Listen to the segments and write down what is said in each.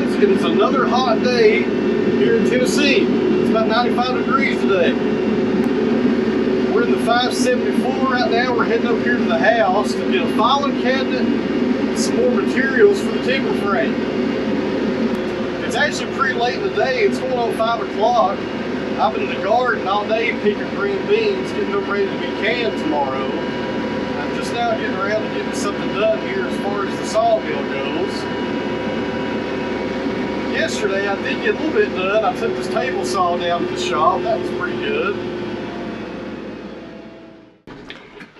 friends, it is another hot day here in Tennessee. It's about 95 degrees today. We're in the 574 right now. We're heading up here to the house to get a filing cabinet and some more materials for the timber frame. It's actually pretty late in the day. It's going on 5 o'clock. I've been in the garden all day picking green beans, getting them ready to be canned tomorrow. I'm just now getting around to getting something done here as far as the sawmill goes. Yesterday I did get a little bit done. I took this table saw down to the shop. That was pretty good.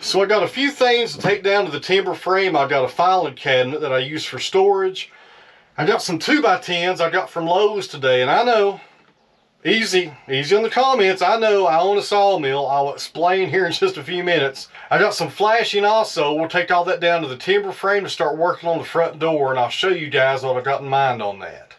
So I got a few things to take down to the timber frame. I got a filing cabinet that I use for storage. I got some 2x10s I got from Lowe's today, and I know, easy on the comments, I know I own a sawmill. I'll explain here in just a few minutes. I got some flashing also. We'll take all that down to the timber frame to start working on the front door, and I'll show you guys what I got in mind on that.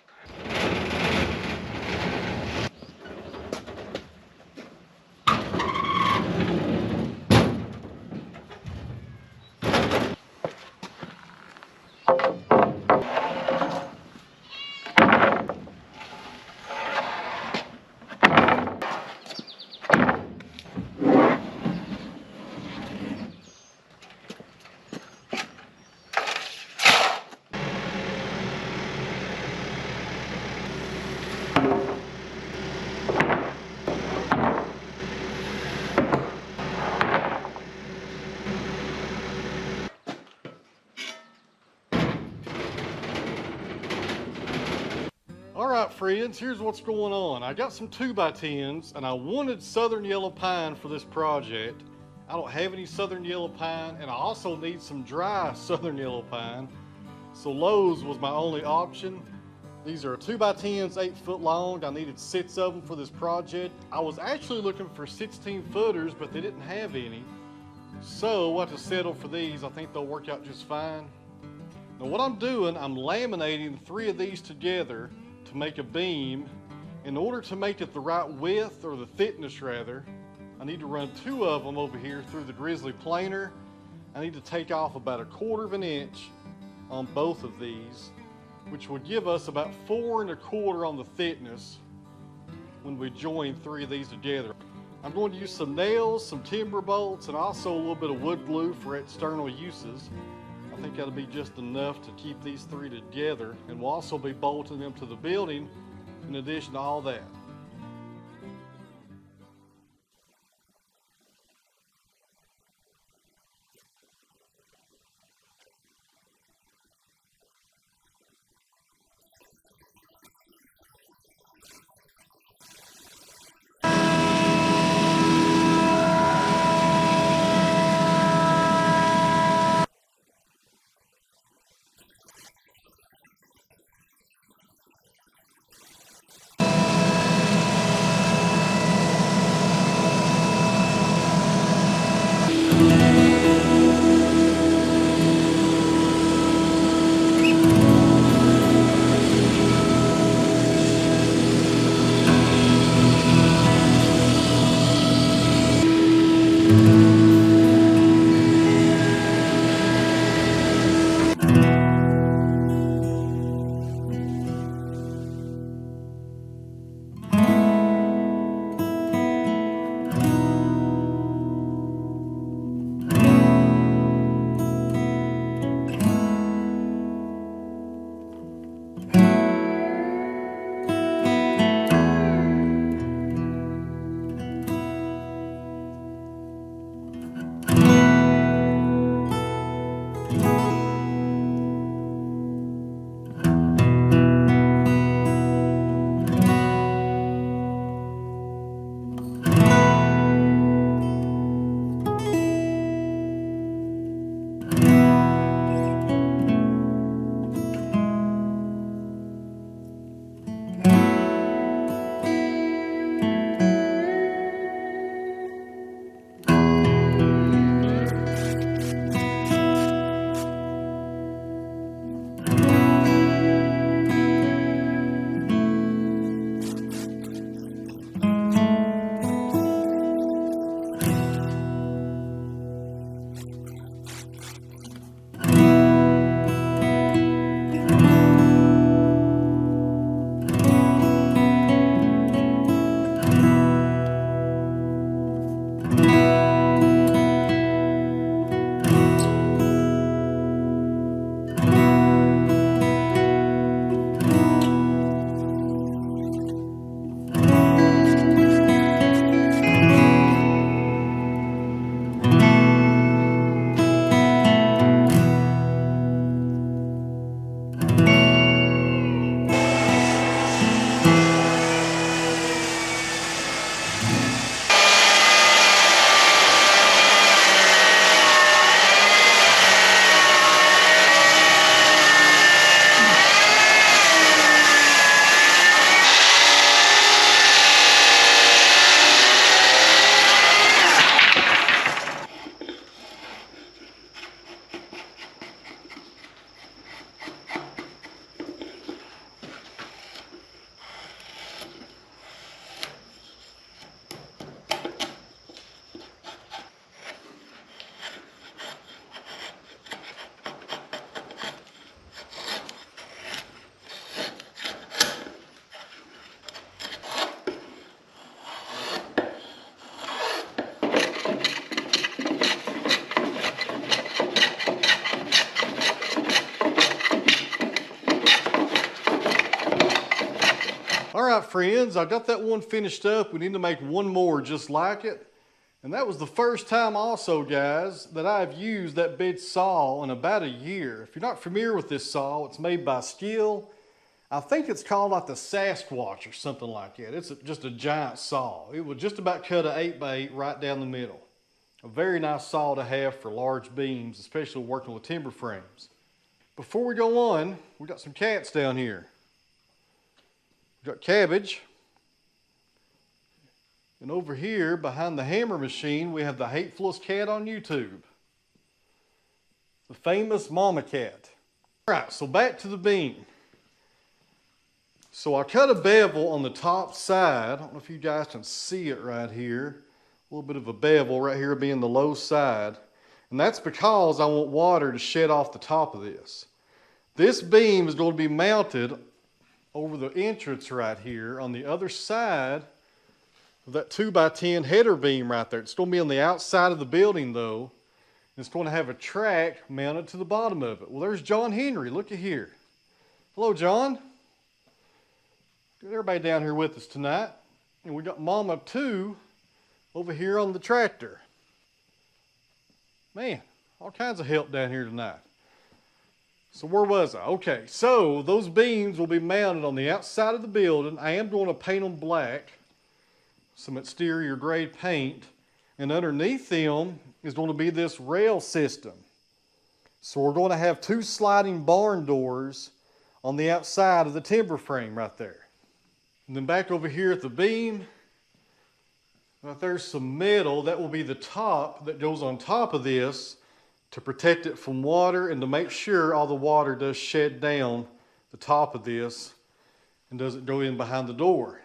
Alright friends, here's what's going on. I got some 2x10s and I wanted southern yellow pine for this project. I don't have any southern yellow pine, and I also need some dry southern yellow pine. So Lowe's was my only option. These are 2x10s, 8 foot long. I needed 6 of them for this project. I was actually looking for 16 footers, but they didn't have any. So we'll have to settle for these. I think they'll work out just fine. Now what I'm doing, I'm laminating 3 of these together to make a beam. In order to make it the right width, or the thickness rather, I need to run 2 of them over here through the grizzly planer. I need to take off about 1/4 inch on both of these, which would give us about 4 1/4 on the thickness when we join 3 of these together. I'm going to use some nails, some timber bolts, and also a little bit of wood glue for external uses. I think that'll be just enough to keep these 3 together, and we'll also be bolting them to the building in addition to all that. friends, I got that one finished up. We need to make one more just like it. And that was the first time also, guys, that I've used that big saw in about a year. If you're not familiar with this saw, it's made by Skill. I think it's called like the Sasquatch or something like that. It's just a giant saw. It would just about cut an 8x8 right down the middle. A very nice saw to have for large beams, especially working with timber frames. Before we go on, we got some cats down here. We got Cabbage. And over here, behind the hammer machine, we have the hatefullest cat on YouTube. The famous mama cat. All right, so back to the beam. So I cut a bevel on the top side. I don't know if you guys can see it right here. A little bit of a bevel right here being the low side. And that's because I want water to shed off the top of this. This beam is going to be mounted over the entrance right here on the other side of that 2x10 header beam right there. It's going to be on the outside of the building though. It's going to have a track mounted to the bottom of it. Well, there's John Henry. Look at here. Hello, John. Got everybody down here with us tonight. And we got Mama 2 over here on the tractor. Man, all kinds of help down here tonight. So where was I? Okay, so those beams will be mounted on the outside of the building. I am going to paint them black, some exterior grade paint, and underneath them is going to be this rail system. So we're going to have 2 sliding barn doors on the outside of the timber frame right there. And then back over here at the beam, right there's some metal that will be the top that goes on top of this to protect it from water and to make sure all the water does shed down the top of this and doesn't go in behind the door.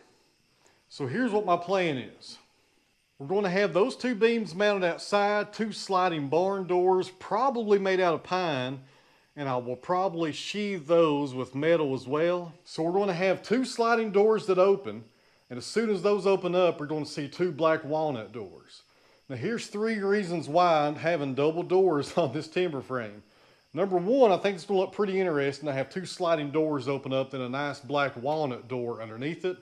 So here's what my plan is. We're going to have those 2 beams mounted outside, 2 sliding barn doors, probably made out of pine, and I will probably sheathe those with metal as well. So we're going to have 2 sliding doors that open, and as soon as those open up, we're going to see 2 black walnut doors. Now here's 3 reasons why I'm having double doors on this timber frame. Number 1, I think it's going to look pretty interesting to have 2 sliding doors open up and a nice black walnut door underneath it.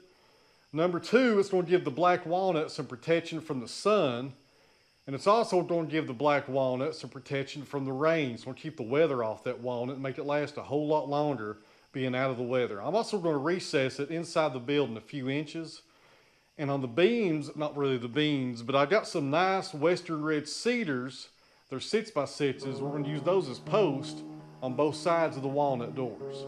Number 2, it's going to give the black walnut some protection from the sun. And it's also going to give the black walnut some protection from the rain. It's going to keep the weather off that walnut and make it last a whole lot longer being out of the weather. I'm also going to recess it inside the building a few inches. And on the beams, not really the beams, but I got some nice western red cedars. They're 6x6s. We're going to use those as posts on both sides of the walnut doors.